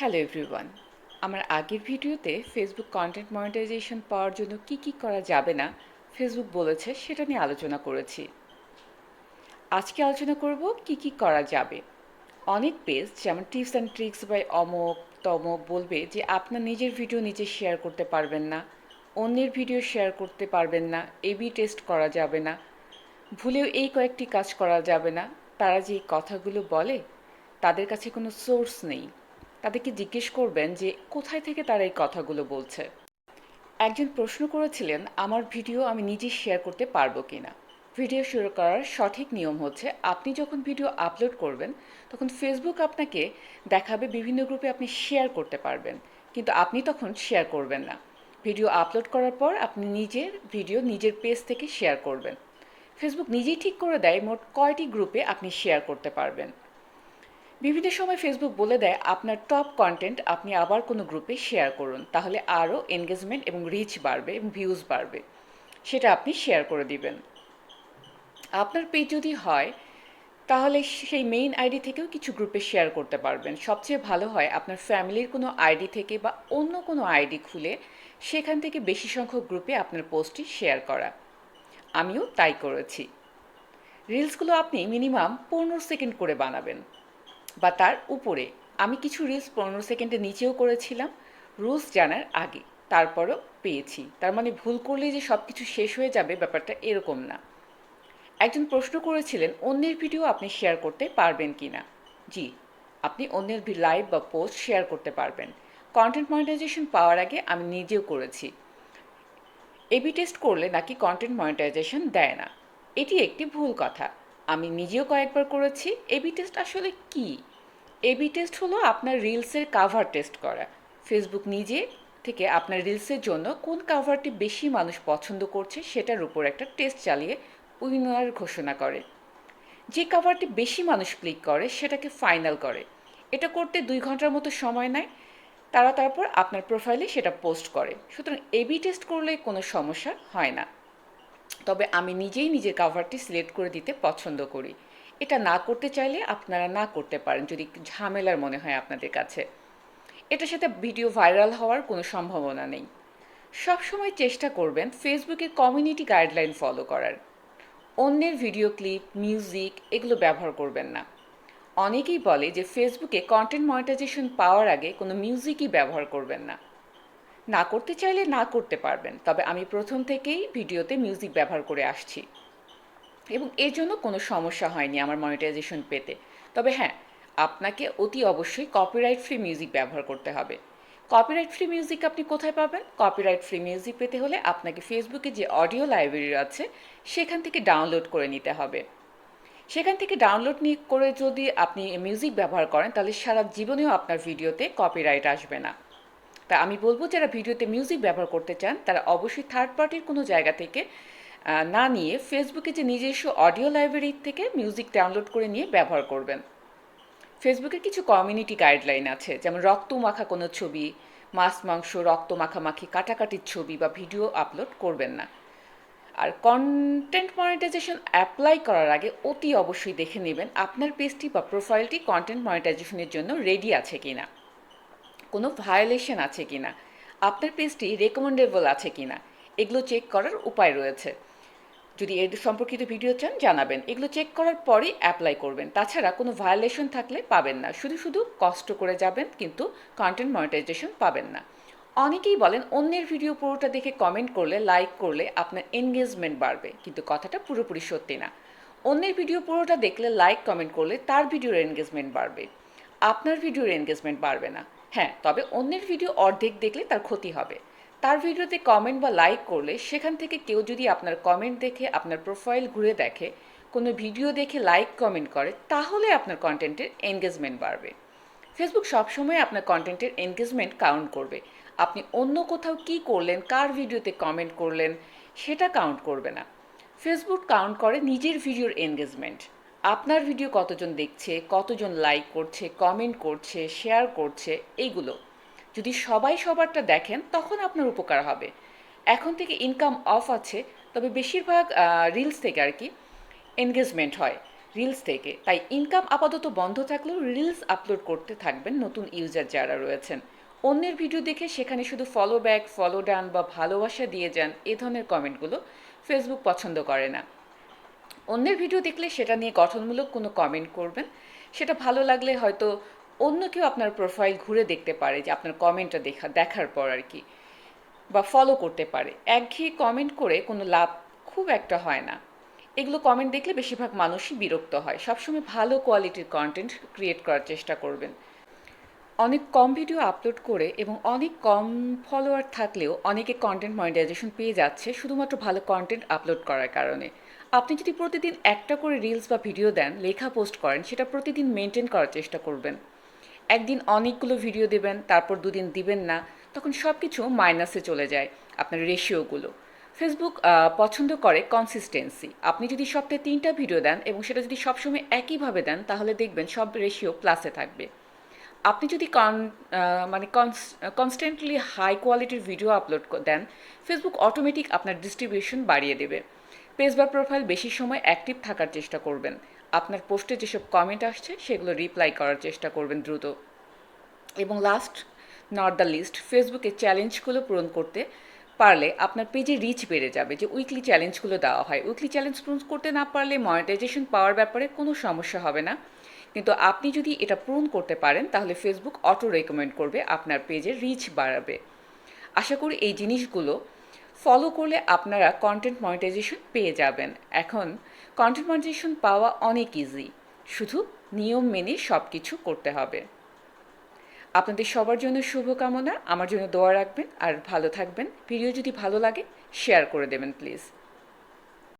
Hello everyone. আমার আগের ভিডিওতে ফেসবুক কন্টেন্ট মনিটাইজেশন পাওয়ার জন্য কি করা যাবে না ফেসবুক বলেছে সেটা নিয়ে আলোচনা করেছি। আজকে আলোচনা করব কি করা যাবে। অনেক পেজ যেমন টিপস অ্যান্ড ট্রিক্স বাই অমক তমক বলবে যে আপনার নিজের ভিডিও নিজে শেয়ার করতে পারবেন না, অন্যের ভিডিও শেয়ার করতে পারবেন না, এবি টেস্ট করা যাবে না, ভুলেও এই কয়েকটি কাজ করা যাবে না। তারা যে কথাগুলো বলে তাদের কাছে কোনো সোর্স নেই। তাদেরকে জিজ্ঞেস করবেন যে কোথায় থেকে তারা এই কথাগুলো বলছে। একজন প্রশ্ন করেছিলেন আমার ভিডিও আমি নিজে শেয়ার করতে পারবো কিনা। ভিডিও শুরু করার সঠিক নিয়ম হচ্ছে আপনি যখন ভিডিও আপলোড করবেন তখন ফেসবুক আপনাকে দেখাবে বিভিন্ন গ্রুপে আপনি শেয়ার করতে পারবেন, কিন্তু আপনি তখন শেয়ার করবেন না। ভিডিও আপলোড করার পর আপনি নিজের ভিডিও নিজের পেজ থেকে শেয়ার করবেন। ফেসবুক নিজেই ঠিক করে দেয় মোট কয়টি গ্রুপে আপনি শেয়ার করতে পারবেন। বিভিন্ন সময় ফেসবুক বলে দেয় আপনার টপ কন্টেন্ট আপনি আবার কোনো গ্রুপে শেয়ার করুন, তাহলে আরও এনগেজমেন্ট এবং রিচ বাড়বে এবং ভিউজ বাড়বে। সেটা আপনি শেয়ার করে দিবেন। আপনার পেজ যদি হয় তাহলে সেই মেইন আইডি থেকেও কিছু গ্রুপে শেয়ার করতে পারবেন। সবচেয়ে ভালো হয় আপনার ফ্যামিলির কোনো আইডি থেকে বা অন্য কোনো আইডি খুলে সেখান থেকে বেশি সংখ্যক গ্রুপে আপনার পোস্টটি শেয়ার করা। আমিও তাই করেছি। রিলসগুলো আপনি মিনিমাম 15 সেকেন্ড করে বানাবেন বা তার উপরে। আমি কিছু রিলস 15 সেকেন্ডের নিচেও করেছিলাম রুলস জানার আগে, তারপরও পেয়েছি। তার মানে ভুল করলেই যে সব কিছু শেষ হয়ে যাবে ব্যাপারটা এরকম না। একজন প্রশ্ন করেছিলেন অন্যের ভিডিও আপনি শেয়ার করতে পারবেন কি না। জি, আপনি অন্যের লাইভ বা পোস্ট শেয়ার করতে পারবেন। কন্টেন্ট মনিটাইজেশন পাওয়ার আগে আমি নিজেও করেছি। এবি টেস্ট করলে নাকি কন্টেন্ট মনিটাইজেশন দেয় না, এটি একটি ভুল কথা। আমি নিজেও কয়েকবার করেছি। এবি টেস্ট আসলে কি? এবি টেস্ট হলো আপনার রিলসের কাভার টেস্ট করা। ফেসবুক নিজে থেকে আপনার রিলসের জন্য কোন কাভারটি বেশি মানুষ পছন্দ করছে সেটার উপর একটা টেস্ট চালিয়ে উইনার ঘোষণা করে। যে কাভারটি বেশি মানুষ ক্লিক করে সেটাকে ফাইনাল করে। এটা করতে 2 ঘন্টার মতো সময় নেয়। তারা তারপর আপনার প্রোফাইলে সেটা পোস্ট করে। সুতরাং এবি টেস্ট করলে কোনো সমস্যা হয় না। তবে আমি নিজেই নিজের কাভারটি সিলেক্ট করে দিতে পছন্দ করি। এটা না করতে চাইলে আপনারা না করতে পারেন যদি ঝামেলার মনে হয় আপনাদের কাছে। এটার সাথে ভিডিও ভাইরাল হওয়ার কোনো সম্ভাবনা নেই। সবসময় চেষ্টা করবেন ফেসবুকের কমিউনিটি গাইডলাইন ফলো করার। অন্যের ভিডিও ক্লিপ, মিউজিক এগুলো ব্যবহার করবেন না। অনেকেই বলে যে ফেসবুকে কন্টেন্ট মনিটাইজেশন পাওয়ার আগে কোনো মিউজিকই ব্যবহার করবেন না। না করতে চাইলে না করতে পারবেন, তবে আমি প্রথম থেকেই ভিডিওতে মিউজিক ব্যবহার করে আসছি এবং এর জন্য কোনো সমস্যা হয়নি আমার মনিটাইজেশন পেতে। তবে হ্যাঁ, আপনাকে অতি অবশ্যই কপিরাইট ফ্রি মিউজিক ব্যবহার করতে হবে। কপিরাইট ফ্রি মিউজিক আপনি কোথায় পাবেন? কপিরাইট ফ্রি মিউজিক পেতে হলে আপনাকে ফেসবুকে যে অডিও লাইব্রেরি আছে সেখান থেকে ডাউনলোড করে নিতে হবে। সেখান থেকে ডাউনলোড নিয়ে করে যদি আপনি মিউজিক ব্যবহার করেন তাহলে সারা জীবনেও আপনার ভিডিওতে কপিরাইট আসবে না। তা আমি বলবো যারা ভিডিওতে মিউজিক ব্যবহার করতে চান তারা অবশ্যই থার্ড পার্টির কোনো জায়গা থেকে না নিয়ে ফেসবুকে যে নিজস্ব অডিও লাইব্রেরি থেকে মিউজিক ডাউনলোড করে নিয়ে ব্যবহার করবেন। ফেসবুকের কিছু কমিউনিটি গাইডলাইন আছে, যেমন রক্ত মাখা কোনো ছবি, মাছ মাংস রক্ত মাখামাখি কাটাকাটির ছবি বা ভিডিও আপলোড করবেন না। আর কন্টেন্ট মনিটাইজেশন অ্যাপ্লাই করার আগে অতি অবশ্যই দেখে নেবেন আপনার পেজটি বা প্রোফাইলটি কন্টেন্ট মনিটাইজেশনের জন্য রেডি আছে কিনা, কোনো ভায়োলেশন আছে কিনা, আপনার পেজটি রেকমেন্ডেবল আছে কিনা, এগুলো চেক করার উপায় রয়েছে। যদি এর সম্পর্কিত ভিডিও চান জানাবেন। এগুলো চেক করার পরই অ্যাপ্লাই করবেন। তাছাড়া কোনো ভায়োলেশন থাকলে পাবেন না। শুধু কষ্ট করে যাবেন কিন্তু কন্টেন্ট মনিটাইজেশন পাবেন না। অনেকেই বলেন অন্যের ভিডিও পুরোটা দেখে কমেন্ট করলে, লাইক করলে আপনার এনগেজমেন্ট বাড়বে, কিন্তু কথাটা পুরোপুরি সত্যি না। অন্যের ভিডিও পুরোটা দেখলে, লাইক কমেন্ট করলে তার ভিডিওর এনগেজমেন্ট বাড়বে, আপনার ভিডিওর এনগেজমেন্ট বাড়বে না। হ্যাঁ, তবে অন্যের ভিডিও অর্ধেক দেখলে তার ক্ষতি হবে। তার ভিডিওতে কমেন্ট বা লাইক করলে সেখান থেকে কেউ যদি আপনার কমেন্ট দেখে আপনার প্রোফাইল ঘুরে দেখে, কোনো ভিডিও দেখে লাইক কমেন্ট করে, তাহলে আপনার কন্টেন্টের এনগেজমেন্ট বাড়বে। ফেসবুক সবসময় আপনার কন্টেন্টের এনগেজমেন্ট কাউন্ট করবে। আপনি অন্য কোথাও কী করলেন, কার ভিডিওতে কমেন্ট করলেন, সেটা কাউন্ট করবে না। ফেসবুক কাউন্ট করে নিজের ভিডিওর এনগেজমেন্ট। আপনার ভিডিও কতজন দেখছে, কতজন লাইক করছে, কমেন্ট করছে, শেয়ার করছে, এইগুলো যদি সবাই সবারটা দেখেন তখন আপনার উপকার হবে। এখন থেকে ইনকাম অফ আছে, তবে বেশিরভাগ রিলস থেকে আর কি এনগেজমেন্ট হয়। রিলস থেকে। তাই ইনকাম আপাতত বন্ধ থাকলেও রিলস আপলোড করতে থাকবেন নতুন ইউজার যারা রয়েছেন। অন্যের ভিডিও দেখে সেখানে শুধু ফলো ব্যাক, ফলো ডান বা ভালোবাসা দিয়ে যান এ ধরনের কমেন্টগুলো ফেসবুক পছন্দ করে না। অন্যের ভিডিও দেখলে সেটা নিয়ে গঠনমূলক কোনো কমেন্ট করবেন। সেটা ভালো লাগলে হয়তো অন্য কেউ আপনার প্রোফাইল ঘুরে দেখতে পারে যে আপনার কমেন্টটা দেখার পর আর কি, বা ফলো করতে পারে। একঘেয়ে কমেন্ট করে কোনো লাভ খুব একটা হয় না। এগুলো কমেন্ট দেখলে বেশিরভাগ মানুষই বিরক্ত হয়। সবসময় ভালো কোয়ালিটির কন্টেন্ট ক্রিয়েট করার চেষ্টা করবেন। অনেক কম ভিডিও আপলোড করে এবং অনেক কম ফলোয়ার থাকলেও অনেকে কন্টেন্ট মনিটাইজেশন পেয়ে যাচ্ছে শুধুমাত্র ভালো কন্টেন্ট আপলোড করার কারণে। আপনি যদি প্রতিদিন একটা করে রিলস বা ভিডিও দেন, লেখা পোস্ট করেন, সেটা প্রতিদিন মেনটেন করার চেষ্টা করবেন। একদিন অনেকগুলো ভিডিও দেবেন, তারপর দুদিন দিবেন না, তখন সব কিছু মাইনাসে চলে যায় আপনার রেশিওগুলো। ফেসবুক পছন্দ করে কনসিস্টেন্সি। আপনি যদি সপ্তাহে 3টা ভিডিও দেন এবং সেটা যদি সবসময় একইভাবে দেন, তাহলে দেখবেন সব রেশিও প্লাসে থাকবে। আপনি যদি মানে কনস্ট্যান্টলি হাই কোয়ালিটির ভিডিও আপলোড দেন, ফেসবুক অটোমেটিক আপনার ডিস্ট্রিবিউশন বাড়িয়ে দেবে। পেজ বা প্রোফাইল বেশি সময় অ্যাক্টিভ থাকার চেষ্টা করবেন। আপনার পোস্টে যেসব কমেন্ট আসছে সেগুলো রিপ্লাই করার চেষ্টা করবেন দ্রুত। এবং লাস্ট নট দ্য লিস্ট, ফেসবুকে চ্যালেঞ্জগুলো পূরণ করতে পারলে আপনার পেজে রিচ বেড়ে যাবে। যে উইকলি চ্যালেঞ্জগুলো দেওয়া হয়, উইকলি চ্যালেঞ্জ পূরণ করতে না পারলে মনিটাইজেশন পাওয়ার ব্যাপারে কোনো সমস্যা হবে না, কিন্তু আপনি যদি এটা পূরণ করতে পারেন তাহলে ফেসবুক অটো রেকমেন্ড করবে, আপনার পেজের রিচ বাড়াবে। আশা করি এই জিনিসগুলো ফলো করলে আপনারা কন্টেন্ট মনিটাইজেশন পেয়ে যাবেন। এখন কন্টেন্ট মনিটাইজেশন পাওয়া অনেক ইজি, শুধু নিয়ম মেনে সব কিছু করতে হবে। আপনাদের সবার জন্য শুভকামনা, আমার জন্য দোয়া রাখবেন আর ভালো থাকবেন। ভিডিও যদি ভালো লাগে শেয়ার করে দেবেন প্লিজ।